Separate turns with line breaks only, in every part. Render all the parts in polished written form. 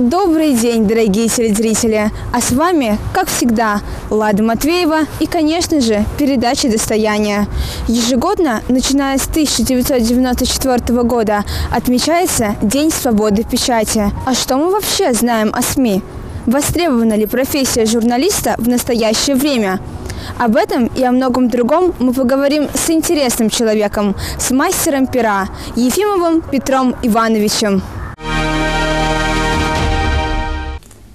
Добрый день, дорогие телезрители! А с вами, как всегда, Лада Матвеева и, конечно же, передача «Достояние». Ежегодно, начиная с 1994 года, отмечается День свободы печати. А что мы вообще знаем о СМИ? Востребована ли профессия журналиста в настоящее время? Об этом и о многом другом мы поговорим с интересным человеком, с мастером пера Ефимовым Петром Ивановичем.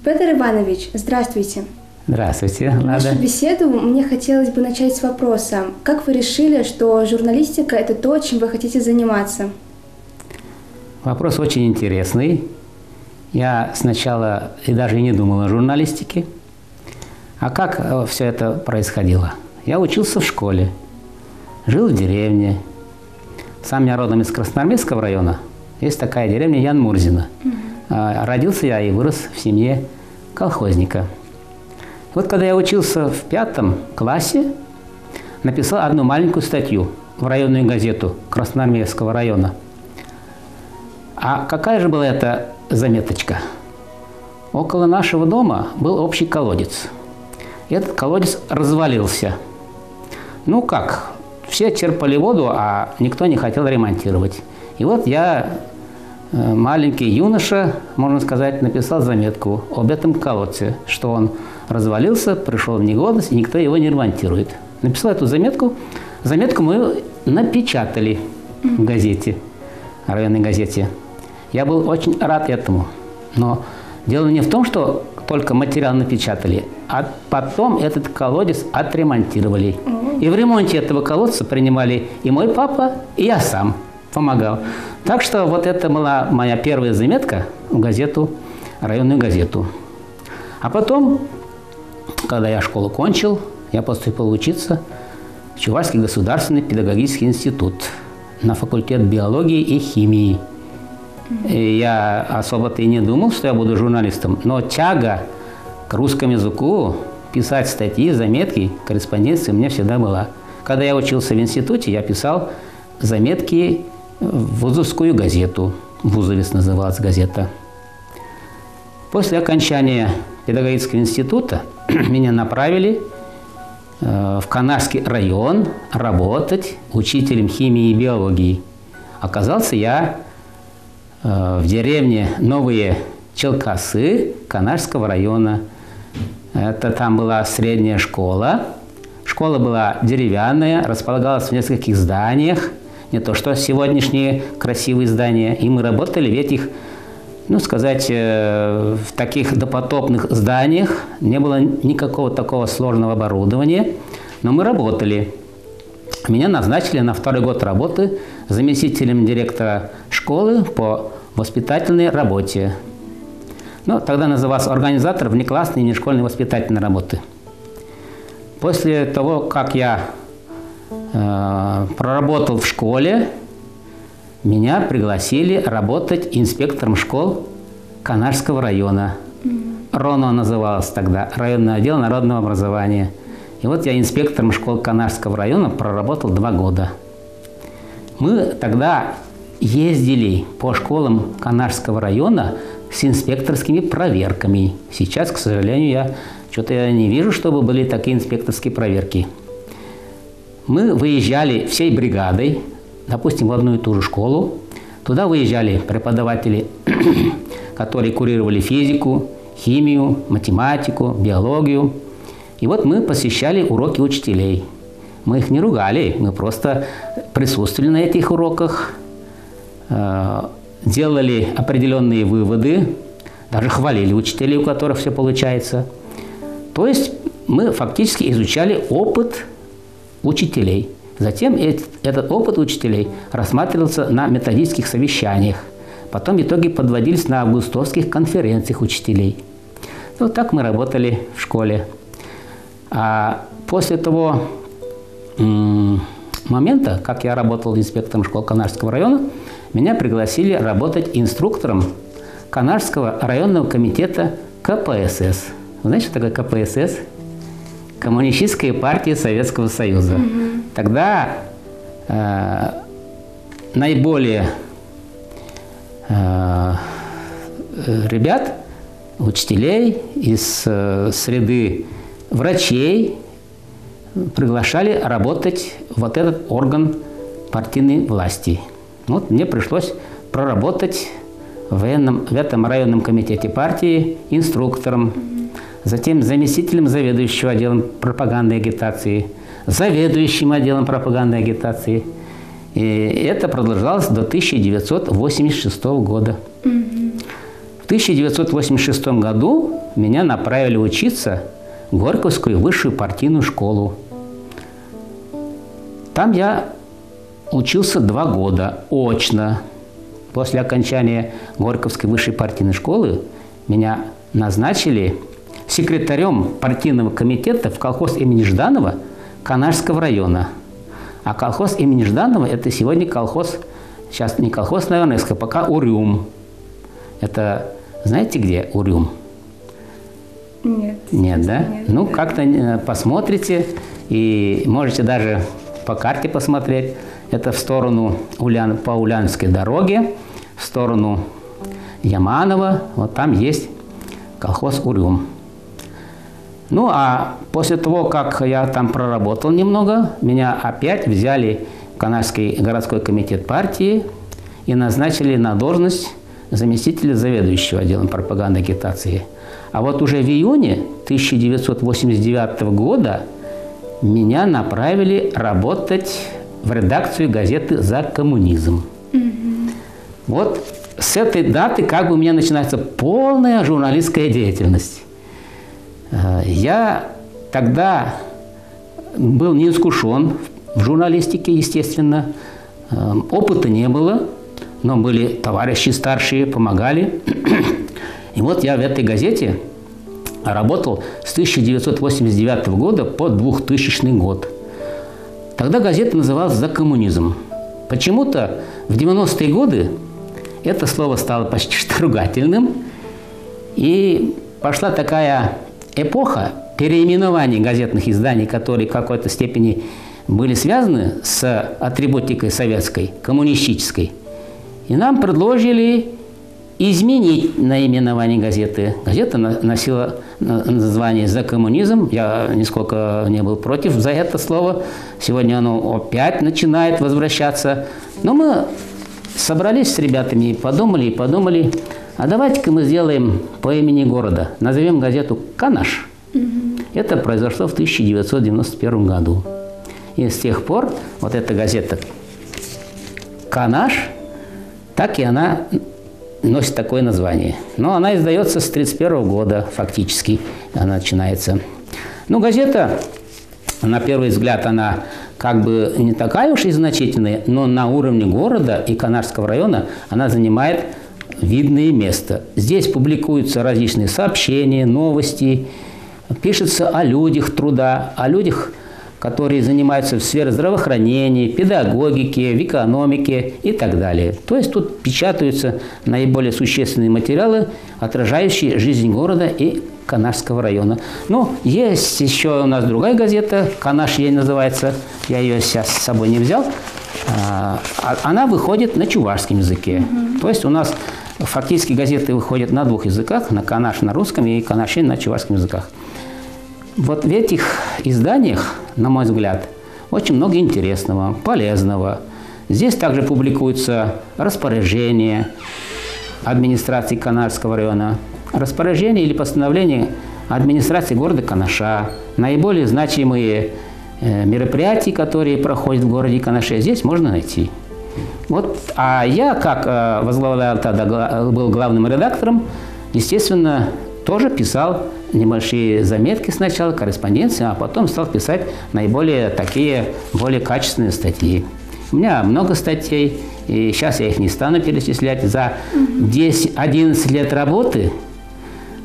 Петр Иванович, здравствуйте.
Здравствуйте, Лада.
Нашу беседу мне хотелось бы начать с вопроса. Как вы решили, что журналистика – это то, чем вы хотите заниматься?
Вопрос очень интересный. Я сначала и даже и не думал о журналистике. А как все это происходило? Я учился в школе, жил в деревне. Сам я родом из Красноармейского района. Есть такая деревня Ян-Мурзино. Родился я и вырос в семье колхозника. Вот когда я учился в 5 классе, написал одну маленькую статью в районную газету Красноармейского района. А какая же была эта заметочка? Около нашего дома был общий колодец. И этот колодец развалился. Ну как, все черпали воду, а никто не хотел ремонтировать. И вот я, маленький юноша, можно сказать, написал заметку об этом колодце, что он развалился, пришел в негодность, и никто его не ремонтирует. Написал эту заметку. Заметку мы напечатали в газете, районной газете. Я был очень рад этому. Но дело не в том, что только материал напечатали, а потом этот колодец отремонтировали. И в ремонте этого колодца принимали и мой папа, и я сам помогал. Так что вот это была моя первая заметка в газету, районную газету. А потом, когда я школу кончил, я поступил учиться в Чувашский государственный педагогический институт на факультет биологии и химии. И я особо-то и не думал, что я буду журналистом, но тяга к русскому языку, писать статьи, заметки, корреспонденция у меня всегда была. Когда я учился в институте, я писал заметки в вузовскую газету. Вузовец называлась газета. После окончания педагогического института меня направили в Канарский район работать учителем химии и биологии. Оказался я в деревне Новые Челкасы Канарского района. Это там была средняя школа. Школа была деревянная, располагалась в нескольких зданиях. Не то что сегодняшние красивые здания. И мы работали в этих, ну сказать, в таких допотопных зданиях. Не было никакого такого сложного оборудования. Но мы работали. Меня назначили на 2-й год работы заместителем директора школы по воспитательной работе. Ну, тогда назывался организатор внеклассной и внешкольной воспитательной работы. После того, как я проработал в школе, меня пригласили работать инспектором школ Канарского района. РОНО называлось тогда, районный отдел народного образования. И вот я инспектором школ Канарского района проработал 2 года. Мы тогда ездили по школам Канарского района с инспекторскими проверками. Сейчас, к сожалению, я не вижу, чтобы были такие инспекторские проверки. Мы выезжали всей бригадой, допустим, в одну и ту же школу. Туда выезжали преподаватели, которые курировали физику, химию, математику, биологию. И вот мы посещали уроки учителей. Мы их не ругали, мы просто присутствовали на этих уроках, делали определенные выводы, даже хвалили учителей, у которых все получается. То есть мы фактически изучали опыт учителей. Затем этот опыт учителей рассматривался на методических совещаниях. Потом итоги подводились на августовских конференциях учителей. Вот так мы работали в школе. А после того момента, как я работал инспектором школ Канарского района, меня пригласили работать инструктором Канарского районного комитета КПСС. Вы знаете, что такое КПСС? Коммунистическая партия Советского Союза. Тогда наиболее ребят учителей, из среды врачей приглашали работать вот этот орган партийной власти. Вот мне пришлось проработать в этом районном комитете партии инструктором, затем заместителем заведующего отделом пропаганды и агитации, заведующим отделом пропаганды и агитации. И это продолжалось до 1986 года. В 1986 году меня направили учиться в Горьковскую высшую партийную школу. Там я учился 2 года очно. После окончания Горьковской высшей партийной школы меня назначили секретарем партийного комитета в колхоз имени Жданова Канашского района. А колхоз имени Жданова – это сегодня колхоз, сейчас не колхоз, наверное, СКПК Урюм. Это знаете, где Урюм?
Нет.
Нет, да?
Нет,
ну,
да.
как-то посмотрите и можете даже по карте посмотреть. Это в сторону по Ульяновской дороге, в сторону Яманова. Вот там есть колхоз Урюм. Ну, а после того, как я там проработал немного, меня опять взяли в Канашский городской комитет партии и назначили на должность заместителя заведующего отделом пропаганды и агитации. А вот уже в июне 1989 года меня направили работать в редакцию газеты «За коммунизм». Вот с этой даты как бы у меня начинается полная журналистская деятельность. Я тогда был не искушен в журналистике, естественно. Опыта не было, но были товарищи старшие, помогали. И вот я в этой газете работал с 1989 года по 2000 год. Тогда газета называлась «За коммунизм». Почему-то в 90-е годы это слово стало почти что ругательным. И пошла такая эпоха переименований газетных изданий, которые в какой-то степени были связаны с атрибутикой советской, коммунистической. И нам предложили изменить наименование газеты. Газета носила название «За коммунизм». Я нисколько не был против за это слово. Сегодня оно опять начинает возвращаться. Но мы собрались с ребятами и подумали, а давайте-ка мы сделаем по имени города. Назовем газету «Канаш». Это произошло в 1991 году. И с тех пор вот эта газета «Канаш», так и она носит такое название. Но она издается с 1931 года, фактически, она начинается. Ну, газета, на первый взгляд, она как бы не такая уж и значительная, но на уровне города и Канашского района она занимает видное место. Здесь публикуются различные сообщения, новости, пишется о людях труда, о людях, которые занимаются в сфере здравоохранения, педагогики, в экономике и так далее. То есть тут печатаются наиболее существенные материалы, отражающие жизнь города и Канашского района. Ну, есть еще у нас другая газета, «Канаш» ей называется, я ее сейчас с собой не взял. Она выходит на чувашском языке. То есть у нас фактически газеты выходят на 2 языках, на «Канаш» на русском и «Канаши» на чувашском языках. Вот в этих изданиях, на мой взгляд, очень много интересного, полезного. Здесь также публикуются распоряжения администрации Канашского района, распоряжения или постановления администрации города Канаша, наиболее значимые мероприятия, которые проходят в городе Канаше, здесь можно найти. Вот, а я, как возглавлял тогда, был главным редактором, естественно, тоже писал небольшие заметки сначала, корреспонденцию, а потом стал писать наиболее такие, более качественные статьи. У меня много статей, и сейчас я их не стану перечислять. За 10-11 лет работы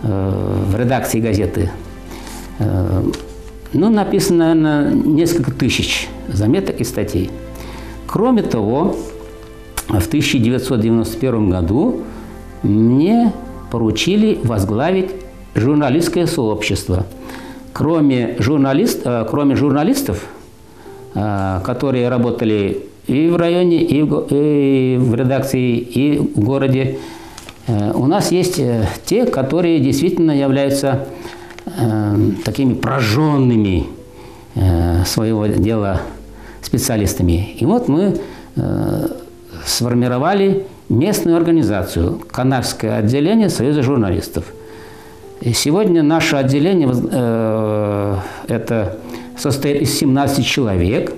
в редакции газеты написано, наверное, несколько тысяч заметок и статей. Кроме того, в 1991 году мне поручили возглавить журналистское сообщество. Кроме журналистов, которые работали и в районе, и в редакции, и в городе, У нас есть те, которые действительно являются такими прожженными своего дела специалистами. И вот мы сформировали местную организацию, Канарское отделение Союза журналистов. И сегодня наше отделение это состоит из 17 человек,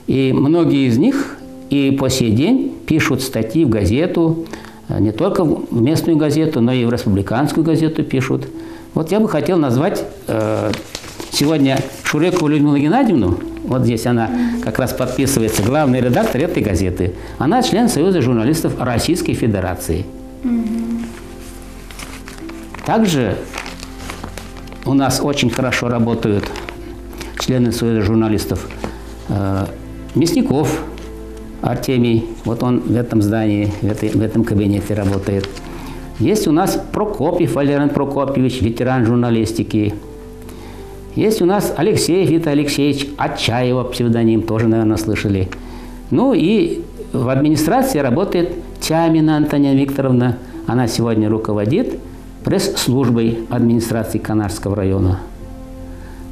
и многие из них и по сей день пишут статьи в газету, не только в местную газету, но и в республиканскую газету пишут. Вот я бы хотел назвать сегодня Шурекову Людмилу Геннадьевну, вот здесь она как раз подписывается, главный редактор этой газеты. Она член Союза журналистов Российской Федерации. Также у нас очень хорошо работают члены Союза журналистов. Мясников Артемий, вот он в этом здании, в этом кабинете работает. Есть у нас Прокопьев Валерий Прокопьевич, ветеран журналистики. Есть у нас Алексеев Виталий Алексеевич, Отчаева псевдоним, тоже, наверное, слышали. Ну и в администрации работает Тямина Антонина Викторовна. Она сегодня руководит пресс-службой администрации Канарского района.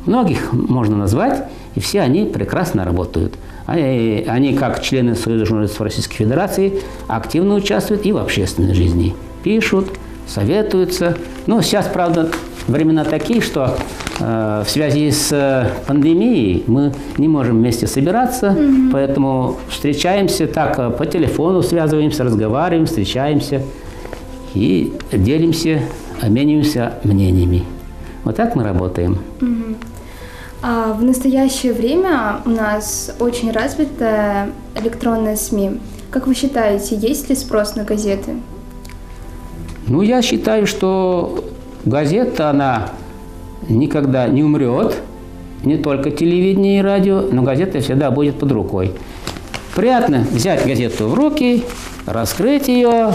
Многих можно назвать, и все они прекрасно работают. Они, как члены Союза журналистов Российской Федерации, активно участвуют и в общественной жизни. Пишут, советуются. Но сейчас, правда, времена такие, что в связи с пандемией мы не можем вместе собираться, поэтому встречаемся так, по телефону связываемся, разговариваем, встречаемся и делимся, обмениваемся мнениями. Вот так мы работаем.
А в настоящее время у нас очень развитая электронная СМИ. Как вы считаете, есть ли спрос на газеты?
Ну, я считаю, что газета, она никогда не умрет, не только телевидение и радио, но газета всегда будет под рукой. Приятно взять газету в руки, раскрыть ее,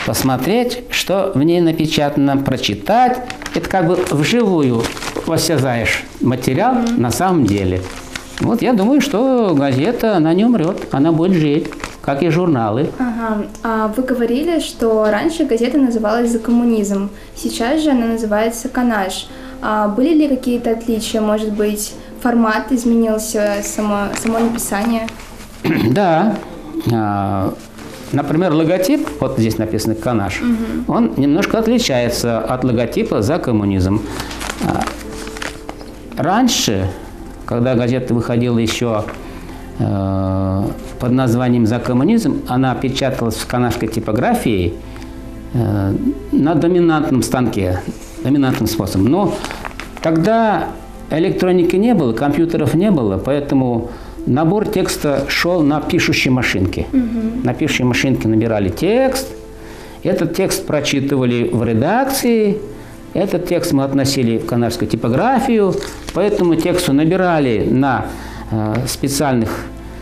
посмотреть, что в ней напечатано, прочитать. Это как бы вживую осязаешь материал на самом деле. Вот я думаю, что газета, она не умрет, она будет жить, как и журналы.
Ага. А вы говорили, что раньше газета называлась «За коммунизм», сейчас же она называется «Канаш». А были ли какие-то отличия? Может быть, формат изменился, само написание?
Да. Например, логотип, вот здесь написано «Канаш», он немножко отличается от логотипа «За коммунизм». Раньше, когда газета выходила еще под названием «За коммунизм», она печаталась в канадской типографии на доминантном станке, доминантным способом. Но тогда электроники не было, компьютеров не было, поэтому набор текста шел на пишущей машинке. На пишущей машинке набирали текст, этот текст прочитывали в редакции, этот текст мы относили в канадскую типографию, поэтому тексту набирали на специальных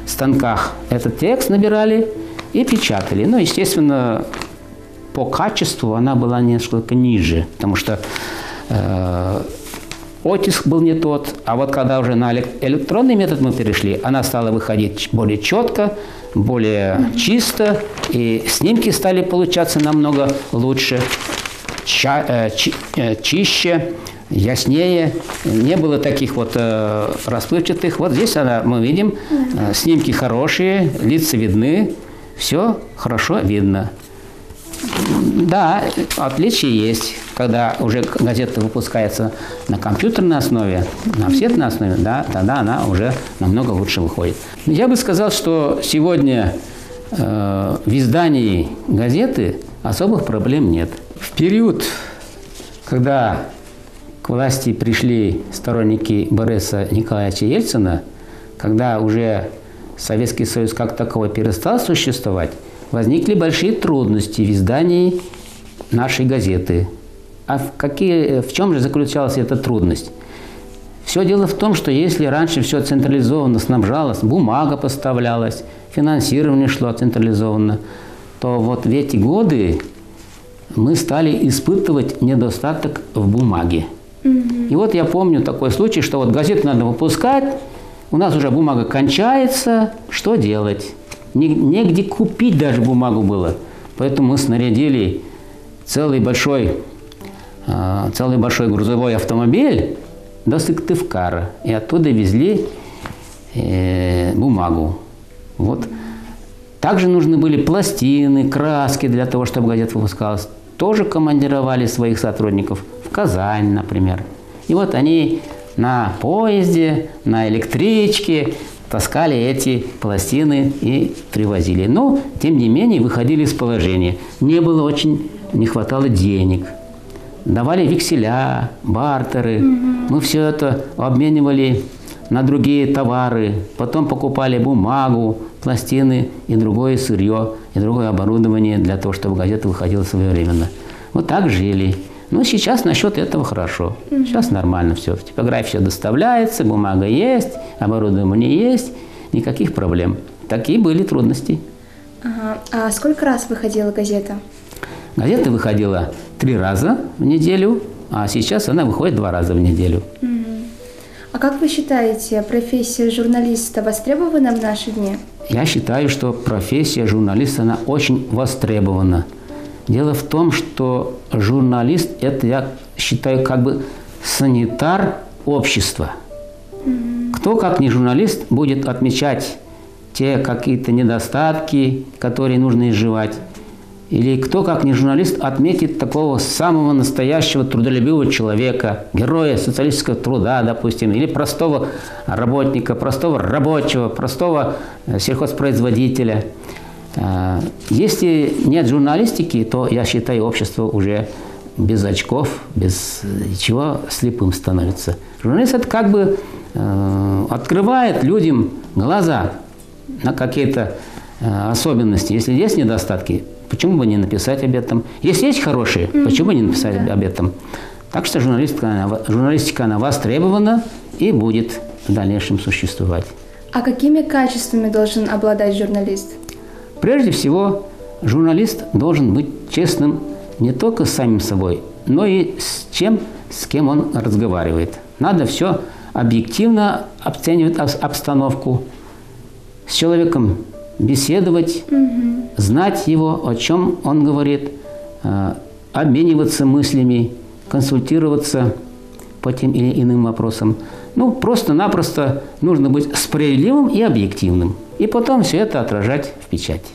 станках, этот текст набирали и печатали. Ну, естественно, по качеству она была несколько ниже, потому что оттиск был не тот, а вот когда уже на электронный метод мы перешли, она стала выходить более четко, более чисто, и снимки стали получаться намного лучше, чище, яснее, не было таких вот расплывчатых. Вот здесь мы видим, снимки хорошие, лица видны, все хорошо видно. Да, отличия есть. Когда уже газета выпускается на компьютерной основе, на офсетной основе, да, тогда она уже намного лучше выходит. Я бы сказал, что сегодня в издании газеты особых проблем нет. В период, когда к власти пришли сторонники Бориса Николаевича Ельцина, когда уже Советский Союз как таковой перестал существовать, возникли большие трудности в издании нашей газеты. А в чем же заключалась эта трудность? Все дело в том, что если раньше все централизованно снабжалось, бумага поставлялась, финансирование шло централизованно, то вот в эти годы мы стали испытывать недостаток в бумаге. И вот я помню такой случай, что вот газету надо выпускать, у нас уже бумага кончается, что делать? Негде купить даже бумагу было. Поэтому мы снарядили целый большой грузовой автомобиль до Сыктывкара. И оттуда везли бумагу. Вот. Также нужны были пластины, краски для того, чтобы газета выпускалась. Тоже командировали своих сотрудников в Казань, например. И вот они на поезде, на электричке таскали эти пластины и привозили. Но, тем не менее, выходили из положения. Не хватало денег. Давали векселя, бартеры. Мы все это обменивали на другие товары. Потом покупали бумагу, пластины и другое сырье, и другое оборудование для того, чтобы газета выходила своевременно. Вот так жили. Но сейчас насчет этого хорошо. Сейчас нормально все. В типографии все доставляется, бумага есть, оборудование есть, никаких проблем. Такие были трудности.
Ага. А сколько раз выходила газета?
Газета выходила 3 раза в неделю, а сейчас она выходит 2 раза в неделю.
А как вы считаете, профессия журналиста востребована в наши дни?
Я считаю, что профессия журналиста, она очень востребована. Дело в том, что журналист – это, я считаю, как бы санитар общества. Кто, как не журналист, будет отмечать те какие-то недостатки, которые нужно изживать? Или кто, как не журналист, отметит такого самого настоящего трудолюбивого человека, героя социалистического труда, допустим, или простого работника, простого рабочего, простого сельхозпроизводителя. Если нет журналистики, то, я считаю, общество уже без очков, без чего слепым становится. Журналист – это как бы открывает людям глаза на какие-то особенности. Если есть недостатки, почему бы не написать об этом? Если есть хорошие, почему бы не написать об этом? Так что журналистика, она востребована и будет в дальнейшем существовать.
А какими качествами должен обладать журналист?
Прежде всего, журналист должен быть честным не только с самим собой, но и с кем он разговаривает. Надо все объективно оценивать обстановку, с человеком беседовать, знать его, о чем он говорит, обмениваться мыслями, консультироваться по тем или иным вопросам. Ну, просто-напросто нужно быть справедливым и объективным. И потом все это отражать в печати.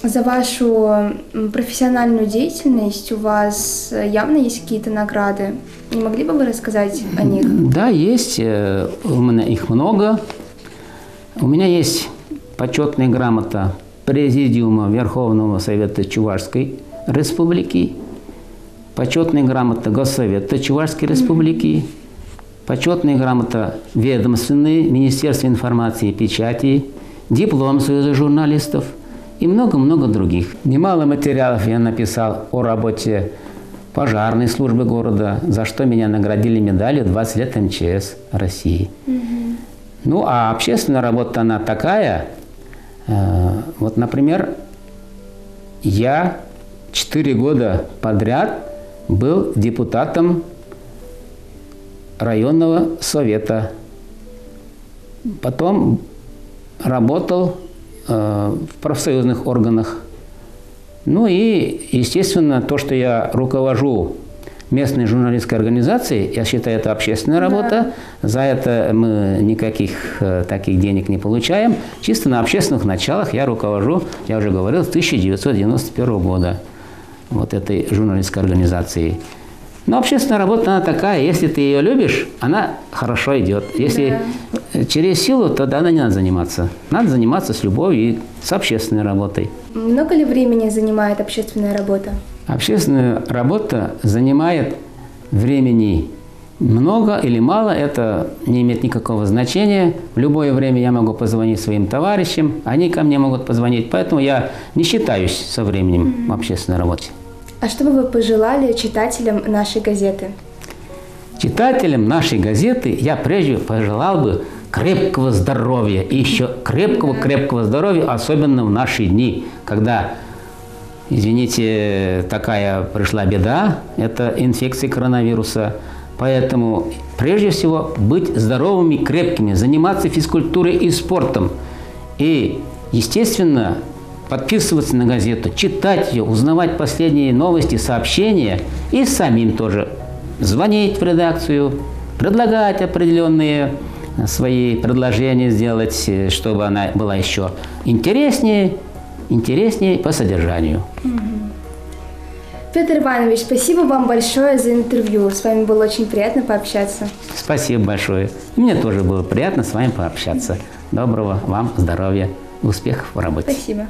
За вашу профессиональную деятельность у вас явно есть какие-то награды. Не могли бы вы рассказать о них?
Да, есть. У меня их много. У меня есть почетная грамота Президиума Верховного Совета Чувашской Республики, почетная грамота Госсовета Чувашской Республики, почетная грамота ведомственной Министерства информации и печати, диплом Союза журналистов и много-много других. Немало материалов я написал о работе пожарной службы города, за что меня наградили медалью 20 лет МЧС России. Ну, а общественная работа, она такая. Вот, например, я 4 года подряд был депутатом районного совета. Потом работал в профсоюзных органах. Ну и, естественно, то, что я руковожу местной журналистской организацией, я считаю, это общественная работа. Да. За это мы никаких таких денег не получаем. Чисто на общественных началах я руковожу, я уже говорил, с 1991 года вот этой журналистской организацией. Но общественная работа, она такая, если ты ее любишь, она хорошо идет. Если через силу, тогда не надо заниматься. Надо заниматься с любовью и с общественной работой.
Много ли времени занимает общественная работа?
Общественная работа занимает времени много или мало, это не имеет никакого значения. В любое время я могу позвонить своим товарищам, они ко мне могут позвонить. Поэтому я не считаюсь со временем в общественной работе.
А что бы вы пожелали читателям нашей газеты?
Читателям нашей газеты я прежде пожелал бы крепкого здоровья. И еще крепкого здоровья, особенно в наши дни, когда, извините, такая пришла беда, это инфекция коронавируса. Поэтому прежде всего быть здоровыми, крепкими, заниматься физкультурой и спортом. И, естественно, подписываться на газету, читать ее, узнавать последние новости, сообщения и самим тоже звонить в редакцию, предлагать определенные свои предложения сделать, чтобы она была еще интереснее по содержанию.
Петр Иванович, спасибо вам большое за интервью. С вами было очень приятно пообщаться.
Спасибо большое. Мне тоже было приятно с вами пообщаться. Доброго вам здоровья, успехов в работе.
Спасибо.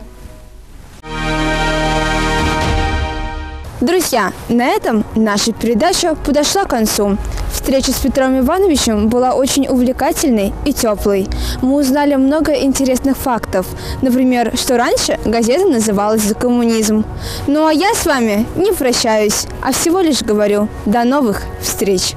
Друзья, на этом наша передача подошла к концу. Встреча с Петром Ивановичем была очень увлекательной и теплой. Мы узнали много интересных фактов. Например, что раньше газета называлась «За коммунизм». Ну а я с вами не прощаюсь, а всего лишь говорю: до новых встреч!